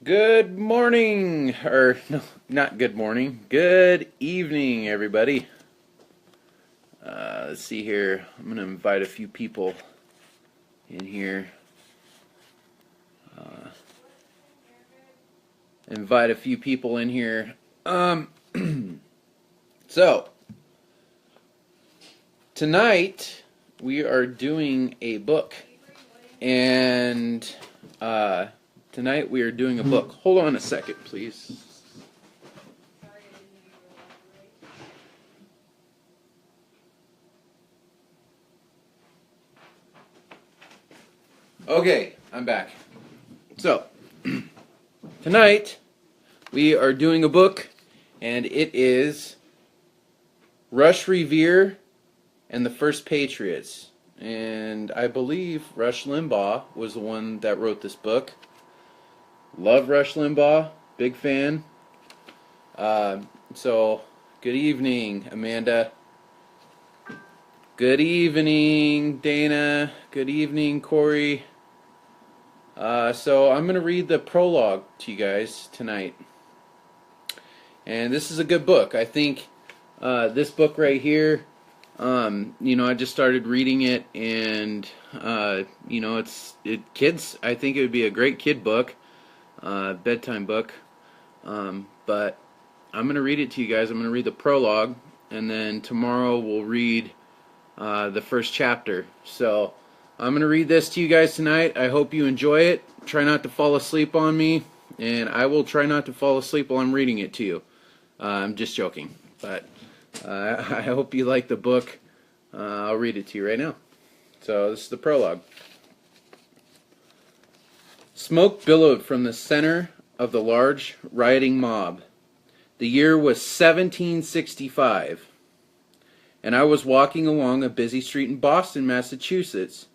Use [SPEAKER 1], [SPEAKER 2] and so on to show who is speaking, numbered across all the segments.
[SPEAKER 1] Good morning, or no, not good morning. Good evening, everybody. Let's see here. I'm going to invite a few people in here. So, tonight we are doing a book. And, tonight we are doing a book. Hold on a second, please. Okay, I'm back. So, tonight we are doing a book, and it is Rush, Revere, and the First Patriots. And I believe Rush Limbaugh was the one that wrote this book. Love Rush Limbaugh, big fan. So, good evening, Amanda. Good evening, Dana. Good evening, Corey. So I'm going to read the prologue to you guys tonight. And this is a good book. I think this book right here, I just started reading it, and, kids, I think it would be a great kid book, bedtime book. But I'm going to read it to you guys. I'm going to read the prologue, and then tomorrow we'll read the first chapter. So I'm going to read this to you guys tonight. I hope you enjoy it. Try not to fall asleep on me, and I will try not to fall asleep while I'm reading it to you. I'm just joking, but I hope you like the book. I'll read it to you right now. So this is the prologue. Smoke billowed from the center of the large rioting mob. The year was 1765, and I was walking along a busy street in Boston, Massachusetts.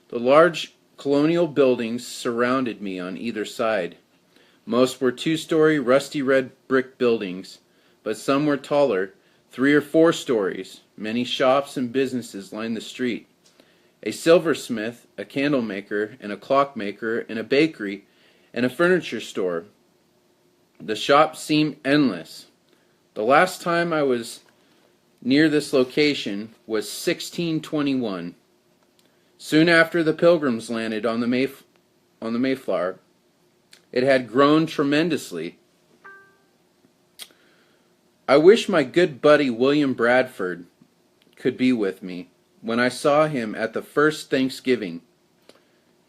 [SPEAKER 1] The large colonial buildings surrounded me on either side. Most were two-story, rusty red brick buildings, but some were taller, 3 or 4 stories. Many shops and businesses lined the street. A silversmith, a candle maker, and a clock maker, and a bakery, and a furniture store. The shops seemed endless. The last time I was near this location was 1621. Soon after the Pilgrims landed on the Mayflower. It had grown tremendously. I wish my good buddy William Bradford could be with me when I saw him at the first Thanksgiving.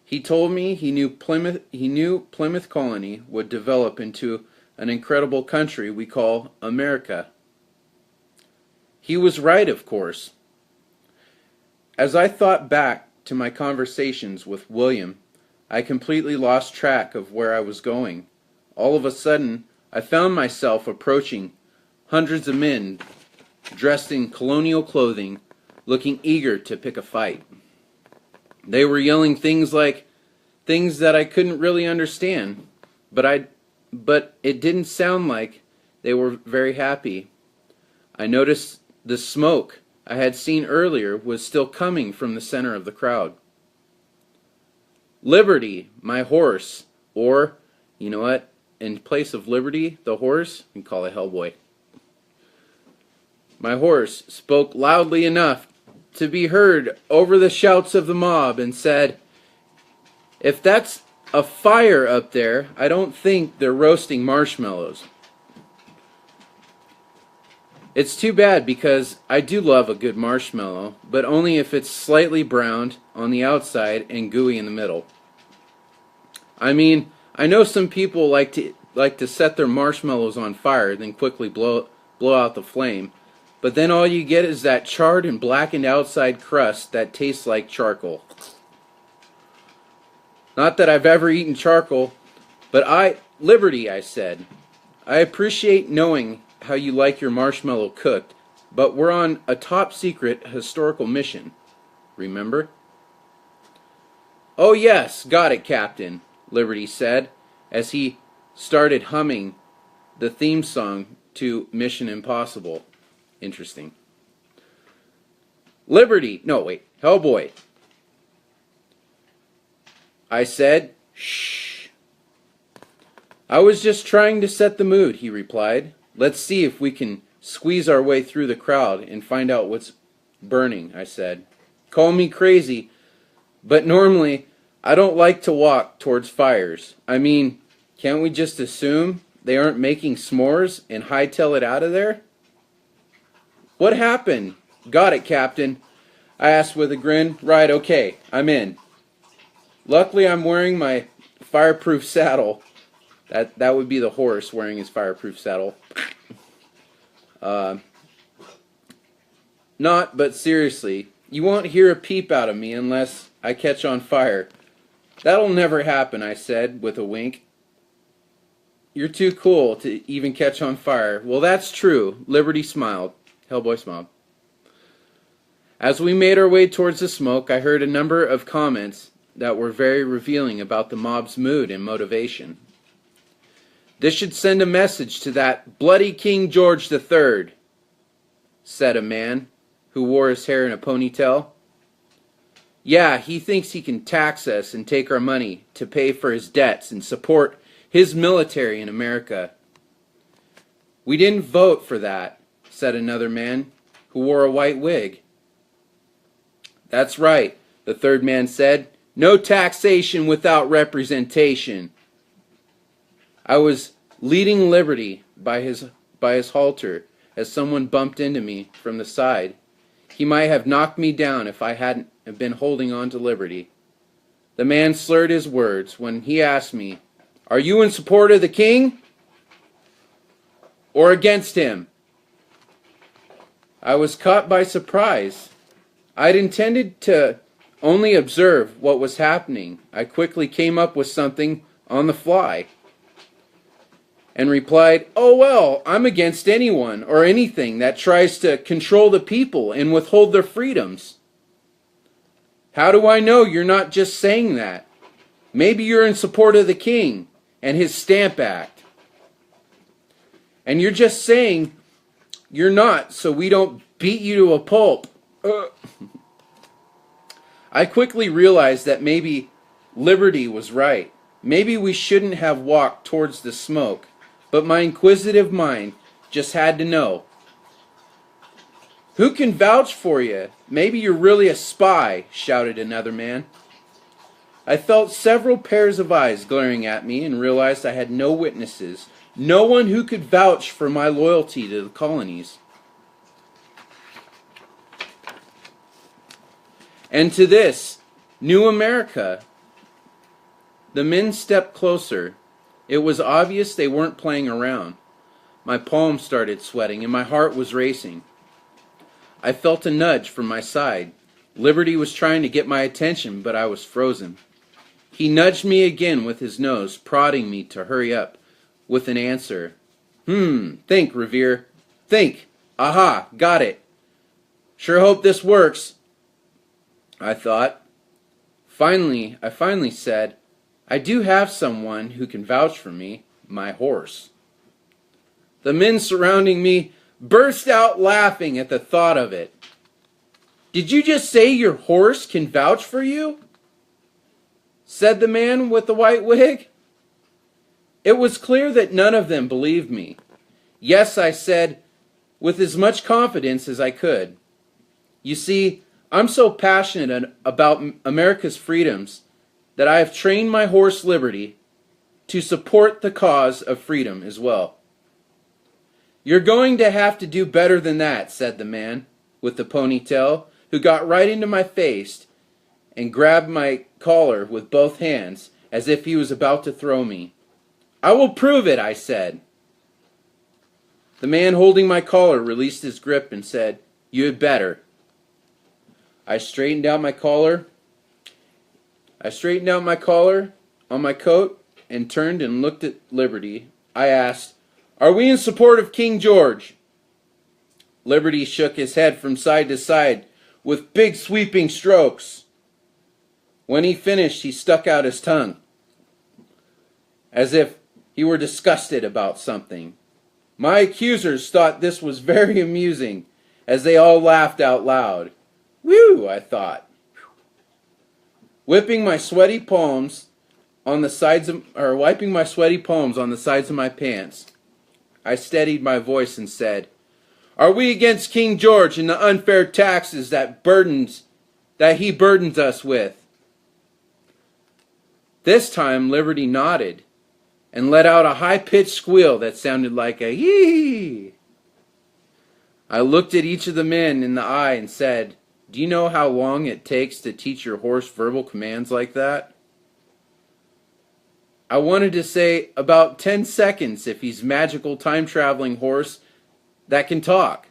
[SPEAKER 1] He told me he knew Plymouth Colony would develop into an incredible country we call America. He was right, of course. As I thought back to my conversations with William, I completely lost track of where I was going. All of a sudden, I found myself approaching hundreds of men dressed in colonial clothing, looking eager to pick a fight. They were yelling things that I couldn't really understand, but it didn't sound like they were very happy. I noticed the smoke I had seen earlier was still coming from the center of the crowd. Liberty, my horse, or, you know what, in place of Liberty, the horse, we can call it Hellboy. My horse spoke loudly enough to be heard over the shouts of the mob and said, "If that's a fire up there, I don't think they're roasting marshmallows." It's too bad because I do love a good marshmallow, but only if it's slightly browned on the outside and gooey in the middle. I mean, I know some people like to set their marshmallows on fire, then quickly blow out the flame, but then all you get is that charred and blackened outside crust that tastes like charcoal. Not that I've ever eaten charcoal, but Liberty, I said. I appreciate knowing how you like your marshmallow cooked, but we're on a top secret historical mission, remember? "Oh yes, got it, Captain," Liberty said, as he started humming the theme song to Mission Impossible. Interesting. Hellboy. I said, "Shh." I was just trying to set the mood, he replied. Let's see if we can squeeze our way through the crowd and find out what's burning, I said. Call me crazy, but normally I don't like to walk towards fires. I mean, can't we just assume they aren't making s'mores and hightail it out of there? What happened? Got it, Captain, I asked with a grin. Right, okay, I'm in. Luckily, I'm wearing my fireproof saddle. That would be the horse wearing his fireproof saddle. Not, but seriously, you won't hear a peep out of me unless I catch on fire. That'll never happen, I said with a wink. You're too cool to even catch on fire. Well, that's true. Liberty smiled. Hellboy smiled. As we made our way towards the smoke, I heard a number of comments that were very revealing about the mob's mood and motivation. This should send a message to that bloody King George III, said a man who wore his hair in a ponytail. Yeah, he thinks he can tax us and take our money to pay for his debts and support his military in America. We didn't vote for that, said another man who wore a white wig. That's right, the third man said. No taxation without representation. I was leading Liberty by his halter as someone bumped into me from the side. He might have knocked me down if I hadn't been holding on to Liberty. The man slurred his words when he asked me, Are you in support of the king or against him? I was caught by surprise. I'd intended to only observe what was happening. I quickly came up with something on the fly and replied, Oh well, I'm against anyone or anything that tries to control the people and withhold their freedoms. How do I know you're not just saying that? Maybe you're in support of the king and his Stamp Act. And you're just saying you're not so we don't beat you to a pulp. I quickly realized that maybe Liberty was right. Maybe we shouldn't have walked towards the smoke, but my inquisitive mind just had to know. Who can vouch for you? Maybe you're really a spy, shouted another man. I felt several pairs of eyes glaring at me and realized I had no witnesses, no one who could vouch for my loyalty to the colonies. And to this new America. The men stepped closer. It was obvious they weren't playing around. My palms started sweating and my heart was racing. I felt a nudge from my side. Liberty was trying to get my attention, but I was frozen. He nudged me again with his nose, prodding me to hurry up with an answer. Think, Revere. Think. Aha, got it. Sure hope this works, I thought. I finally said, I do have someone who can vouch for me, my horse. The men surrounding me burst out laughing at the thought of it. Did you just say your horse can vouch for you? Said the man with the white wig. It was clear that none of them believed me. Yes, I said, with as much confidence as I could. You see, I'm so passionate about America's freedoms that I have trained my horse Liberty to support the cause of freedom as well. You're going to have to do better than that, said the man with the ponytail, who got right into my face and grabbed my collar with both hands as if he was about to throw me. I will prove it, I said. The man holding my collar released his grip and said, You had better. I straightened out my collar on my coat and turned and looked at Liberty. I asked, Are we in support of King George? Liberty shook his head from side to side with big sweeping strokes. When he finished, he stuck out his tongue, as if he were disgusted about something. My accusers thought this was very amusing, as they all laughed out loud. Whew, I thought. Whipping my sweaty palms, on the sides of, or wiping my sweaty palms on the sides of my pants, I steadied my voice and said, "Are we against King George and the unfair taxes that he burdens us with?" This time Liberty nodded and let out a high-pitched squeal that sounded like a yee. I looked at each of the men in the eye and said, "Do you know how long it takes to teach your horse verbal commands like that?" I wanted to say about 10 seconds if he's magical time-traveling horse that can talk.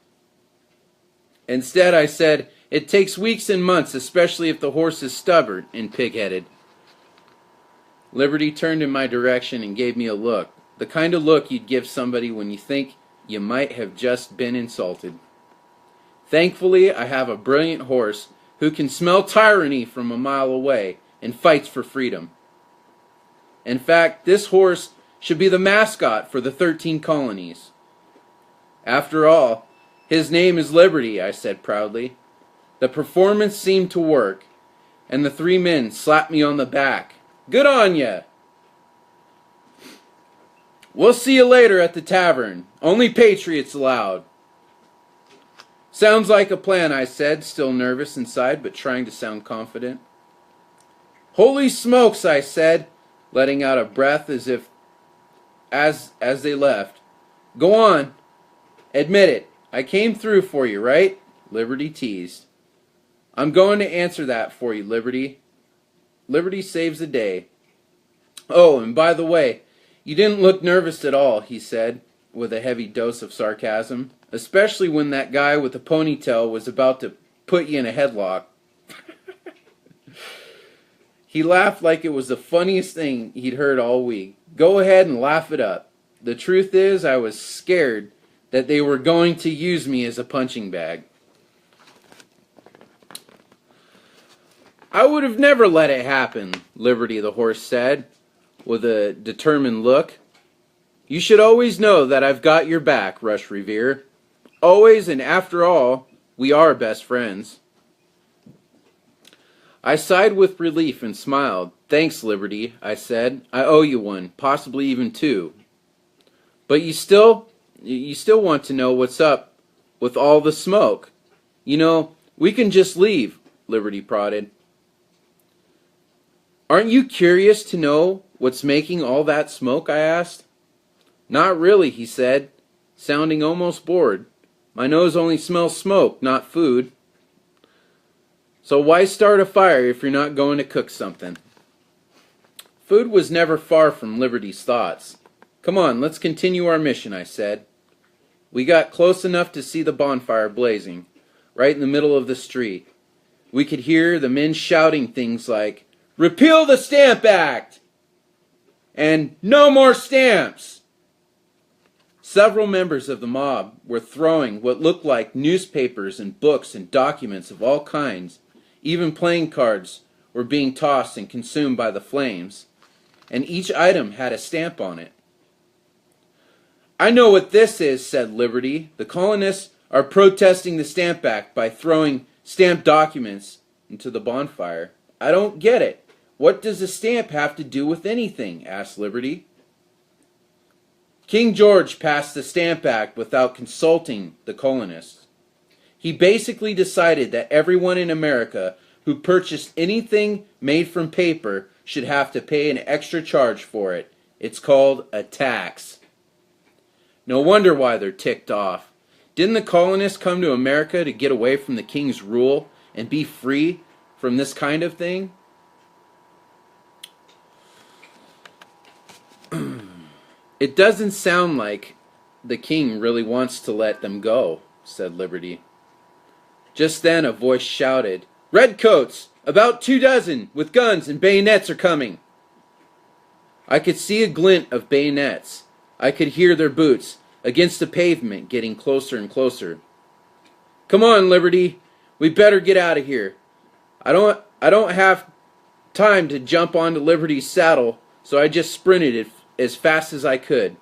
[SPEAKER 1] Instead, I said, "It takes weeks and months, especially if the horse is stubborn and pig-headed." Liberty turned in my direction and gave me a look, the kind of look you'd give somebody when you think you might have just been insulted. Thankfully, I have a brilliant horse who can smell tyranny from a mile away and fights for freedom. In fact, this horse should be the mascot for the 13 colonies. After all, his name is Liberty, I said proudly. The performance seemed to work, and the 3 men slapped me on the back. "Good on ya! We'll see you later at the tavern. Only Patriots allowed." "Sounds like a plan," I said, still nervous inside, but trying to sound confident. "Holy smokes," I said, letting out a breath as they left. "Go on. Admit it. I came through for you, right?" Liberty teased. "I'm going to answer that for you, Liberty. Liberty saves the day." "Oh, and by the way, you didn't look nervous at all," he said, with a heavy dose of sarcasm, "especially when that guy with the ponytail was about to put you in a headlock." He laughed like it was the funniest thing he'd heard all week. Go ahead and laugh it up. The truth is, I was scared that they were going to use me as a punching bag. "I would have never let it happen," Liberty the horse said, with a determined look. "You should always know that I've got your back, Rush Revere. Always, and after all, we are best friends." I sighed with relief and smiled. "Thanks, Liberty," I said. "I owe you one, possibly even 2. But you still want to know what's up with all the smoke. You know, we can just leave," Liberty prodded. "Aren't you curious to know what's making all that smoke?" I asked. "Not really," he said, sounding almost bored. "My nose only smells smoke, not food. So why start a fire if you're not going to cook something?" Food was never far from Liberty's thoughts. "Come on, let's continue our mission," I said. We got close enough to see the bonfire blazing, right in the middle of the street. We could hear the men shouting things like, "Repeal the Stamp Act!" and "No more stamps!" Several members of the mob were throwing what looked like newspapers and books and documents of all kinds. Even playing cards were being tossed and consumed by the flames, and each item had a stamp on it. "I know what this is," said Liberty. "The colonists are protesting the Stamp Act by throwing stamped documents into the bonfire." "I don't get it. What does a stamp have to do with anything?" asked Liberty. "King George passed the Stamp Act without consulting the colonists. He basically decided that everyone in America who purchased anything made from paper should have to pay an extra charge for it. It's called a tax. No wonder why they're ticked off. Didn't the colonists come to America to get away from the king's rule and be free from this kind of thing?" "It doesn't sound like the king really wants to let them go," said Liberty. Just then a voice shouted, "Redcoats! About 24, with guns and bayonets are coming." I could see a glint of bayonets. I could hear their boots against the pavement getting closer and closer. "Come on, Liberty. We better get out of here. I don't have time to jump onto Liberty's saddle, so I just sprinted as fast as I could."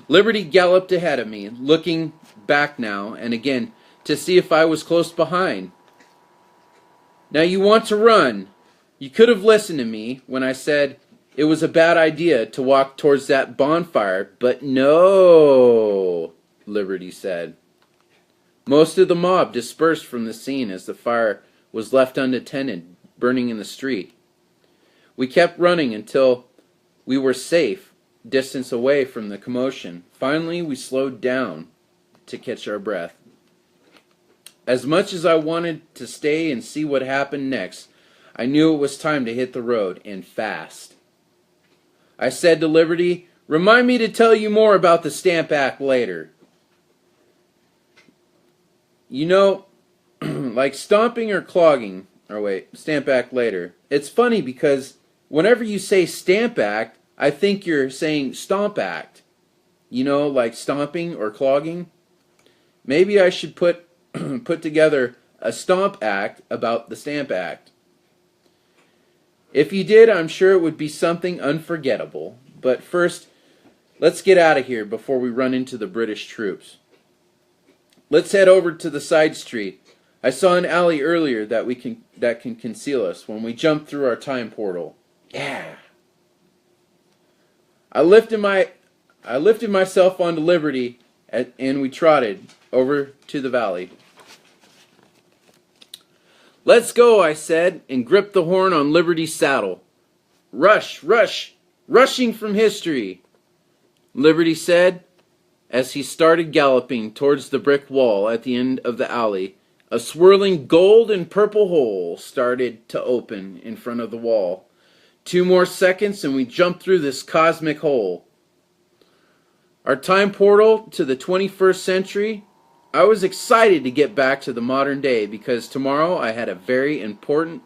[SPEAKER 1] Liberty galloped ahead of me, looking back now and again to see if I was close behind. "Now you want to run. You could have listened to me when I said it was a bad idea to walk towards that bonfire, but no, Liberty said. Most of the mob dispersed from the scene as the fire was left unattended, burning in the street. We kept running until we were safe distance away from the commotion. Finally, we slowed down to catch our breath. As much as I wanted to stay and see what happened next, I knew it was time to hit the road, and fast. I said to Liberty, "Remind me to tell you more about the Stamp Act later." You know, like stomping or clogging, Stamp Act later. It's funny because whenever you say Stamp Act, I think you're saying Stomp Act. You know, like stomping or clogging. Maybe I should put together a Stomp Act about the Stamp Act. If you did, I'm sure it would be something unforgettable. But first, let's get out of here before we run into the British troops. Let's head over to the side street. I saw an alley earlier that can conceal us when we jump through our time portal. Yeah. I lifted myself onto Liberty, and we trotted over to the valley. "Let's go," I said, and gripped the horn on Liberty's saddle. "Rush, rush, rushing from history," Liberty said, as he started galloping towards the brick wall at the end of the alley. A swirling gold and purple hole started to open in front of the wall. 2 more seconds and we jumped through this cosmic hole. Our time portal to the 21st century. I was excited to get back to the modern day because tomorrow I had a very important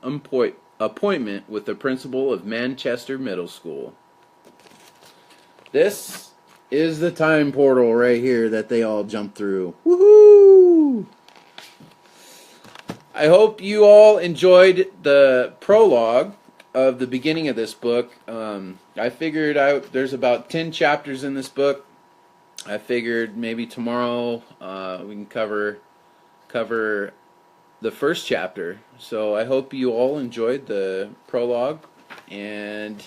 [SPEAKER 1] appointment with the principal of Manchester Middle School. This is the time portal right here that they all jump through. Woohoo! I hope you all enjoyed the prologue of the beginning of this book. I figured out there's about 10 chapters in this book. I figured maybe tomorrow we can cover the first chapter. So I hope you all enjoyed the prologue and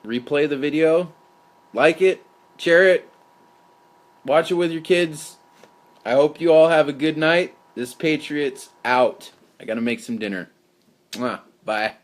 [SPEAKER 1] replay the video, like it, share it, watch it with your kids. I hope you all have a good night. This Patriot's out. I gotta make some dinner. Bye.